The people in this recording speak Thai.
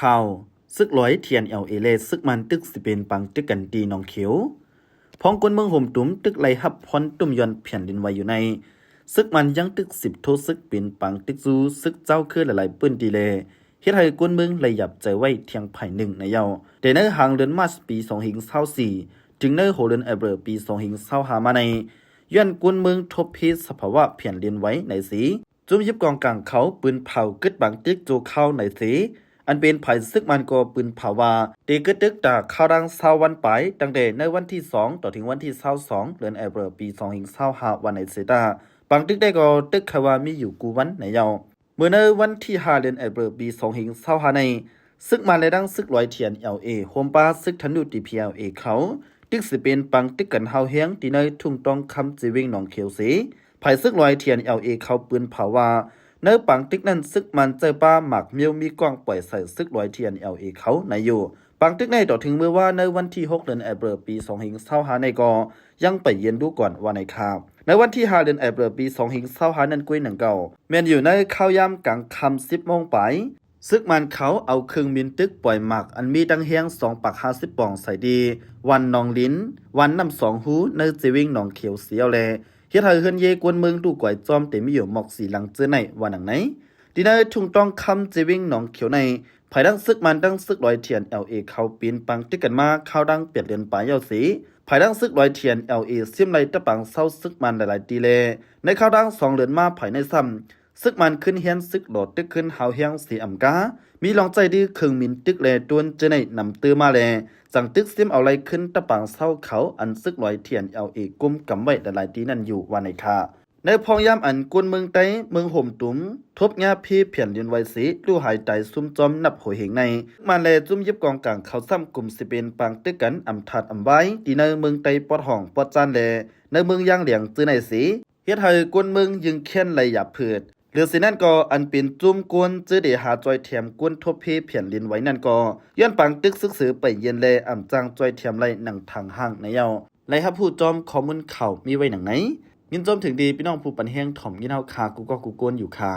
ข่าวซึกร้อยเทียนเลซึกมันตึกสิเป็นปังตึกกันตีน้องเขียวพ้องกวนเมืองห่มตุ้มตึกไหลหับพรตุ้มยอนแผ่นดินไว้อยู่ในซึกมันยังตึก10โทซึกเป็นปังตึกซูซึกเจ้าคือหลายๆปื้นดีเลเฮ็ดให้กวนเมืองเลยหยับใจไว้เทียงไผ่หนึ่งในเยาแต่ในหางเดือนมาร์ชปี2024จึงในโหเดือนเอเบรปี2025มาในย้อนกวนเมืองทบพิสภาวะแผ่นดินไว้ในสีจุ่มยิบกองกลางเขาปืนเผากึดบังตึกโจเข้าในสีอันเป็นไผ่ซึกมันก็ปืนเผาวาเดกึดตึกตาข้าวดัง20วันไปตั้งแต่ในวันที่2ต่อถึงวันที่22เดือนเอเบรปี2025วันในเซตาปังตึกได้ก็ตึกขวามีอยู่กูวันในเยาเมื่อในวันที่5เดือนเอเบรปี2025ในซึกมันเลยดังซึกลอยเทียนโฮมปาซึกทันดูตีพีเขาตึกสิเป็นปังตึกกันเฮาเฮียงที่ในทุ่งตองคำจีวิงหนองเขียวสีไผ่ซึกลอยเทียนเขาปืนเผาวาเนื้อปังตึกนั้นซึกมันเจอป้าหมักเมียวมีกล้องปล่อยใส่ซึกลอยเทียนเขาในอยู่ปังตึกในต่อถึงเมื่อว่าในวันที่6เดือนเอเบรปี2025ในก็ยังไปเย็นดูก่อนว่าในคาบในวันที่5เดือนเอเบรปี2025นั้นกุ้ยหนังเก่าแม่นอยู่ในข้าวยามกลางค่ำ10 โมงไปซึกมันเขาเอาเครื่องบินตึกปล่อยหมักอันมีดังเฮียง2ปัก50 ป่องใส่ดีวันนองลิ้นวันน้ำ2หูในจีวิงหนองเขียวเสียวแลเฮ็ดให้เฮือนเยกวนเมืองดูก่อยจอมเต็มอยู่หมอกสีหลังเจอในวันหนังไหนดีในทุ่งต้องคำจีวิงหนองเขียวในภายดังซึกมันดังซึกลอยเทียนเขาปีนปังตึกกันมาเข้าดังเปียดเดือนปลายเยาสีภายดังซึกลอยเทียนซิมไลตะปังเศร้าซึกมันหลายๆตีเลในเข้าดัง2 เดือนมาภายในซ้ำซึกมันขึ้นเฮียนซึกโดดตึกขึ้นหาวเฮียงสีอำกามีลองใจดีเครื่องมินตึกแลตวนเจในนำตื้อมาแลจังตึกซิมเอาไรขึ้นตะปังเศร้าเขาอันซึกลอยเทียนกุมกำไว้หลายๆตีนั่นอยู่วันในคาในพองยามอันกวนเมืองไต้เมืองห่มตุ้มทบงาพี่เพียนดินไว้สีลู่หายใจซุ่มจอมนับหอยเหงในมาแลจุ่มยิบกองกลางเขาซ้ำกลุ่มสิเป็นปังตึกกันอำทัดอำไว้ดีในเมืองไต้ปอดห้องปอดจานแลในเมืองย่างเหลียงจื้อในสีเฮ็ดให้กวนเมืองยึงเค้นไหลหยาบเผือดหรือสินั่นก็อันเป็นจุ่มกวนจื้อเดหาจอยเทียมกวนทบพี่เพียนดินไว้นั่นก็ย้อนปังตึกซึกสือไปเย็นแลอำจางจอยเทียมไหลหนังทางห้างในเยาไหลฮับผู้จอมข้อมูลข่าวมีไว้หนังไหนยินจมถึงดีพี่น้องผู้ปันแห้งถ่อมยินเฮาคากูก็กูโกนอยู่คา